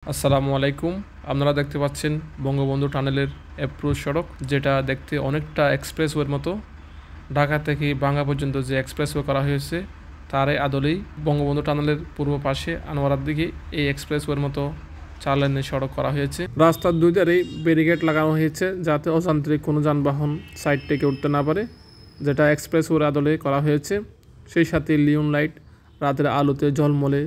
আসসালামু আলাইকুম। আপনারা দেখতে পাচ্ছেন বঙ্গবন্ধু টানেলের অ্যাপ্রোচ সড়ক, যেটা দেখতে অনেকটা এক্সপ্রেসওয়ের মতো। ঢাকা থেকে ভাঙ্গা পর্যন্ত যে এক্সপ্রেসওয়ে করা হয়েছে তারই আদলেই বঙ্গবন্ধু টানেলের পূর্ব পাশে আনোয়ারার দিকে এই এক্সপ্রেসওয়ের মতো 4 লেনের সড়ক করা হয়েছে। রাস্তার দুই ধারেই ব্যারিকেড লাগানো হয়েছে যাতে অযান্ত্রিক কোনো যানবাহন সাইড থেকে উঠতে না পারে, যেটা এক্সপ্রেসওয়ের আদলে করা হয়েছে। সেই সাথে লিওন লাইট রাতের আলোতে ঝলমলে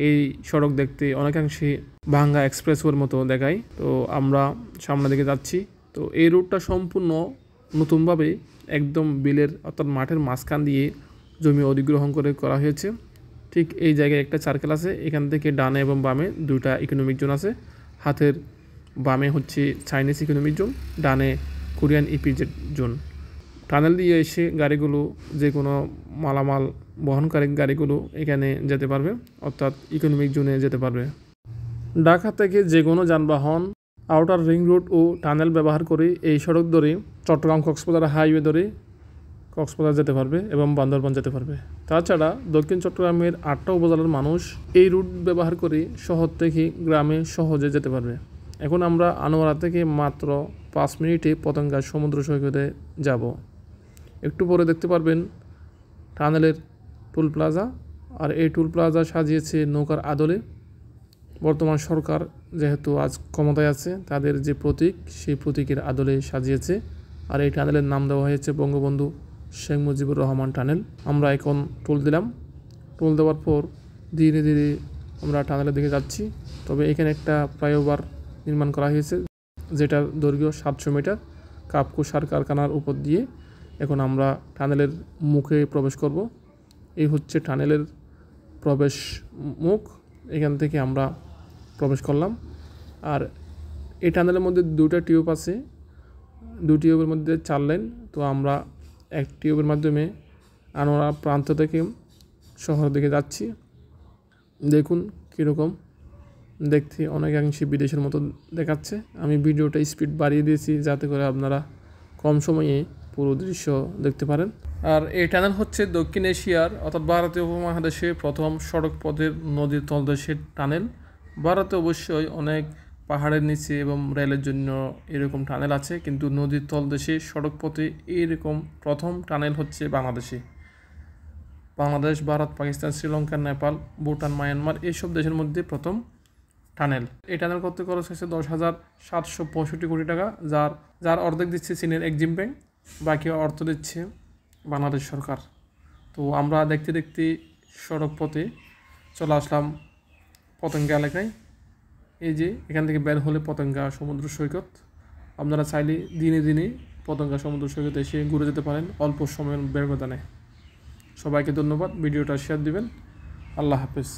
এই সড়ক দেখতে অনেকাংশে ভাঙ্গা এক্সপ্রেসওয়ের মতো দেখায়। তো আমরা সামনের দিকে যাচ্ছি। তো এই রুটটা সম্পূর্ণ নতুনভাবে একদম বিলের অর্থাৎ মাঠের মাঝখান দিয়ে জমি অধিগ্রহণ করে করা হয়েছে। ঠিক এই জায়গায় একটা সার্কেল আছে, এখান থেকে ডানে এবং বামে দুইটা ইকোনমিক জোন আছে। হাতের বামে হচ্ছে চাইনিজ ইকোনমিক জোন, ডানে কোরিয়ান ইপিজেড জোন। টানেল দিয়ে এসে গাড়িগুলো যে কোনো মালামাল বহনকারী গাড়িগুলো এখানে যেতে পারবে, অর্থাৎ ইকোনমিক জোনে যেতে পারবে। ঢাকা থেকে যে কোনো যানবাহন আউটার রিং রোড ও টানেল ব্যবহার করে এই সড়ক ধরে চট্টগ্রাম কক্সবাজার হাইওয়ে ধরে কক্সবাজার যেতে পারবে এবং বান্দরবান যেতে পারবে। তাছাড়া দক্ষিণ চট্টগ্রামের 8টা উপজেলার মানুষ এই রুট ব্যবহার করে শহর থেকে গ্রামে সহজে যেতে পারবে। এখন আমরা আনোয়ারা থেকে মাত্র 5 মিনিটে পতেঙ্গা সমুদ্র সৈকতে যাব। একটু পরে দেখতে পারবেন টানেলের টোল প্লাজা, আর এই টোল প্লাজা সাজিয়েছে নৌকার আদলে। বর্তমান সরকার যেহেতু আজ ক্ষমতায় আছে, তাদের যে প্রতীক সেই প্রতীকের আদলে সাজিয়েছে। আর এই টানেলের নাম দেওয়া হয়েছে বঙ্গবন্ধু শেখ মুজিবুর রহমান টানেল। আমরা এখন টোল দিলাম। টোল দেওয়ার পর ধীরে ধীরে আমরা টানেলের দিকে যাচ্ছি। তবে এখানে একটা ফ্লাইওভার নির্মাণ করা হয়েছে, যেটার দৈর্ঘ্য 700 মিটার কাপকো সার কারখানার উপর দিয়ে। এখন আমরা টানেলের মুখে প্রবেশ করব। এই হচ্ছে টানেলের প্রবেশ মুখ। এখান থেকে আমরা প্রবেশ করলাম। আর এই টানেলের মধ্যে 2টা টিউব আছে, 2 টিউবের মধ্যে 4 লেন। তো আমরা এক টিউবের মাধ্যমে আনোয়ারা প্রান্ত থেকে শহরের দিকে যাচ্ছি। দেখুন কীরকম দেখতে, অনেকাংশে বিদেশের মতো দেখাচ্ছে। আমি ভিডিওটা স্পিড বাড়িয়ে দিয়েছি যাতে করে আপনারা কম সময়ে পুরো দৃশ্য দেখতে পারেন। আর এই টানেল হচ্ছে দক্ষিণ এশিয়ার অর্থাৎ ভারতীয় উপমহাদেশে প্রথম সড়ক পথের নদীর তলদেশের টানেল। ভারতে অবশ্যই অনেক পাহাড়ের নিচে এবং রেলের জন্য এরকম টানেল আছে, কিন্তু নদীর তলদেশে সড়ক পথে এইরকম প্রথম টানেল হচ্ছে বাংলাদেশে। বাংলাদেশ, ভারত, পাকিস্তান, শ্রীলঙ্কা, নেপাল, ভুটান, মায়ানমার এইসব দেশের মধ্যে প্রথম টানেল। এই টানেল করতে খরচ হয়েছে 10,765 কোটি টাকা, যার অর্ধেক দিচ্ছে চীনের এক্সিম ব্যাংক, বাকি অর্থ দিচ্ছে বাংলাদেশ সরকার। তো আমরা দেখতে দেখতে সড়ক পথে চলে আসলাম পতেঙ্গা এলাকায়। এই যে এখান থেকে বের হলে পতেঙ্গা সমুদ্র সৈকত। আপনারা চাইলে দিনে দিনে পতেঙ্গা সমুদ্র সৈকতে এসে ঘুরে যেতে পারেন অল্প সময়ের ব্যবধানে। সবাইকে ধন্যবাদ। ভিডিওটা শেয়ার দিবেন। আল্লাহ হাফেজ।